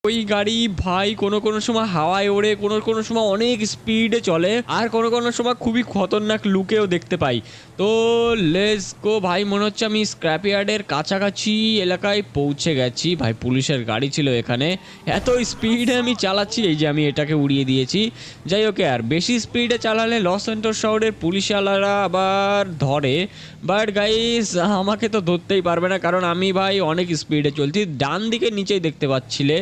ওই গাড়ি ভাই কোনো সময় হাওয়ায় ওড়ে, কোনো সময় অনেক স্পিডে চলে, আর কোনো সময় খুবই খতরনাক লুকেও দেখতে পাই। তো লেটস গো ভাই, মনে হচ্ছে আমি স্ক্র্যাপ ইয়ার্ডের কাছাকাছি এলাকায় পৌঁছে গেছি ভাই। পুলিশের গাড়ি ছিল এখানে, এত স্পিডে আমি চালাচ্ছি, এই যে আমি এটাকে উড়িয়ে দিয়েছি। যাই হোক, আর বেশি স্পিডে চালালে লস স্যান্টোস শহরের পুলিশওয়ালারা আবার ধরে, বাট গাইস আমাকে তো ধরতেই পারবে না, কারণ আমি ভাই অনেক স্পিডে চলছি। ডান দিকে নিচেই দেখতে পাচ্ছিলে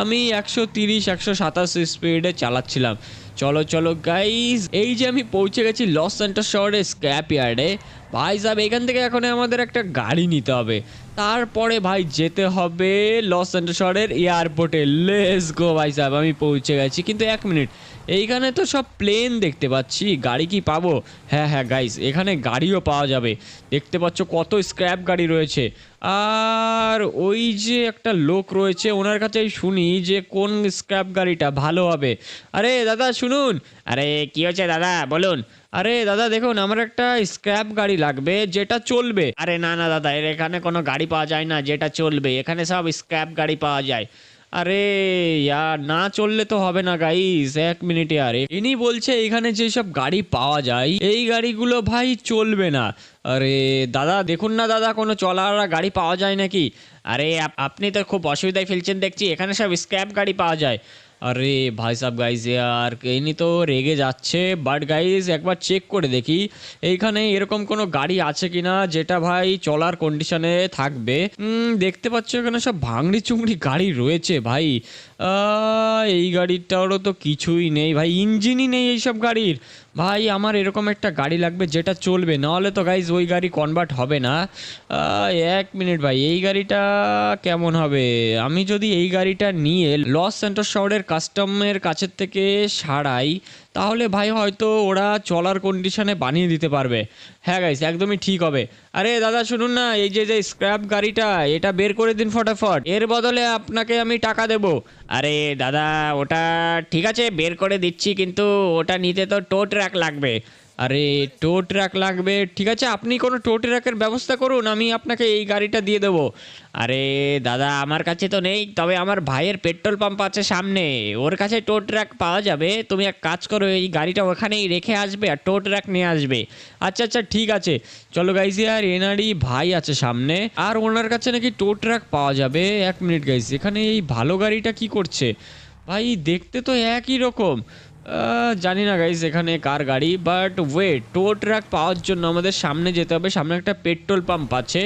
আমি 130-127 স্পিডে চালাচ্ছিলাম। চলো চলো গাইস, এই যে আমি পৌঁছে গেছি লস স্যান্টোস শহরের স্ক্র্যাপ ইয়ার্ডে। ভাই সাহেব, এখান থেকে এখন আমাদের একটা গাড়ি নিতে হবে, তারপরে ভাই যেতে হবে লস স্যান্টোস শহরের এয়ারপোর্টে। লেটস গো ভাই সাহেব, আমি পৌঁছে গেছি। কিন্তু এক মিনিট, এইখানে তো সব প্লেন দেখতে পাচ্ছি, গাড়ি কি পাবো? হ্যাঁ হ্যাঁ গাইস, এখানে গাড়িও পাওয়া যাবে। দেখতে পাচ্ছ কত স্ক্র্যাপ গাড়ি রয়েছে। আর ওই যে একটা লোক রয়েছে, ওনার কাছে শুনি যে কোন স্ক্র্যাপ গাড়িটা ভালো হবে। আরে দাদা শুনুন। আরে কি হয়েছে দাদা, বলুন। আরে দাদা দেখুন, আমার একটা স্ক্র্যাপ গাড়ি লাগবে যেটা চলবে। আরে না না দাদা, এখানে কোনো গাড়ি পাওয়া যায় না যেটা চলবে, এখানে সব স্ক্র্যাপ গাড়ি পাওয়া যায়। আরে ইয়ার, না চললে তো হবে না গাইস, এক মিনিট ইয়ার। ইনি বলছে এখানে যেসব গাড়ি পাওয়া যায় এই গাড়িগুলো ভাই চলবে না। আরে দাদা দেখুন না দাদা, কোনো চলাওয়ালা গাড়ি পাওয়া যায় নাকি? আরে আপনি তো খুব অসুবিধায় ফেলছেন দেখছি, এখানে সব স্ক্র্যাপ গাড়ি পাওয়া যায়। আরে ভাই সাহেব গাইস, ইয়ার ইনি তো রেগে যাচ্ছে, বাট গাইস একবার চেক করে দেখি এইখানে এরকম কোনো গাড়ি আছে কিনা যেটা ভাই চলার কন্ডিশনে থাকবে। দেখতে পাচ্ছ এখানে সব ভাঙড়ি চুংড়ি গাড়ি রয়েছে ভাই। এই গাড়িটারও তো কিছুই নেই ভাই, ইঞ্জিনই নেই এইসব গাড়ির। ভাই আমার এরকম একটা গাড়ি লাগবে যেটা চলবে, নাহলে তো গাইজ ওই গাড়ি কনভার্ট হবে না। এক মিনিট ভাই, এই গাড়িটা কেমন হবে? আমি যদি এই গাড়িটা নিয়ে লস স্যান্টোস শহরের কাস্টমের কাছের থেকে সারাই, তাহলে ভাই হয়তো ওরা চলার কন্ডিশনে বানিয়ে দিতে পারবে। হ্যাঁ গাইস, একদমই ঠিক হবে। আরে দাদা শুনুন না, এই যে যে স্ক্র্যাপ গাড়িটা, এটা বের করে দিন ফটাফট, এর বদলে আপনাকে আমি টাকা দেবো। আরে দাদা ওটা ঠিক আছে, বের করে দিচ্ছি, কিন্তু ওটা নিতে তো টো ট্রাক লাগবে। আরে টো ট্রাক লাগবে, ঠিক আছে, আপনি কোনো টো ট্রাকের ব্যবস্থা করুন, আমি আপনাকে এই গাড়িটা দিয়ে দেবো। আরে দাদা আমার কাছে তো নেই, তবে আমার ভাইয়ের পেট্রোল পাম্প আছে সামনে, ওর কাছে টো ট্রাক পাওয়া যাবে। তুমি এক কাজ করো, এই গাড়িটা ওখানেই রেখে আসবে আর টো ট্রাক নিয়ে আসবে। আচ্ছা আচ্ছা ঠিক আছে, চলো গাইজ। আর এনারই ভাই আছে সামনে, আর ওনার কাছে নাকি টো ট্রাক পাওয়া যাবে। এক মিনিট গাইজ, এখানে এই ভালো গাড়িটা কি করছে? ভাই দেখতে তো একই রকম। জানি না গাইজ এখানে কার গাড়ি, বাট ওয়েট, টো ট্রাক পাওয়ার জন্য আমাদের সামনে যেতে হবে। সামনে একটা পেট্রোল পাম্প আছে,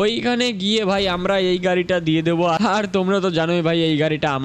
ওইখানে গিয়ে ভাই আমরা এই গাড়িটা দিয়ে দেবো। আর তোমরা তো জানোই ভাই এই গাড়িটা আমার।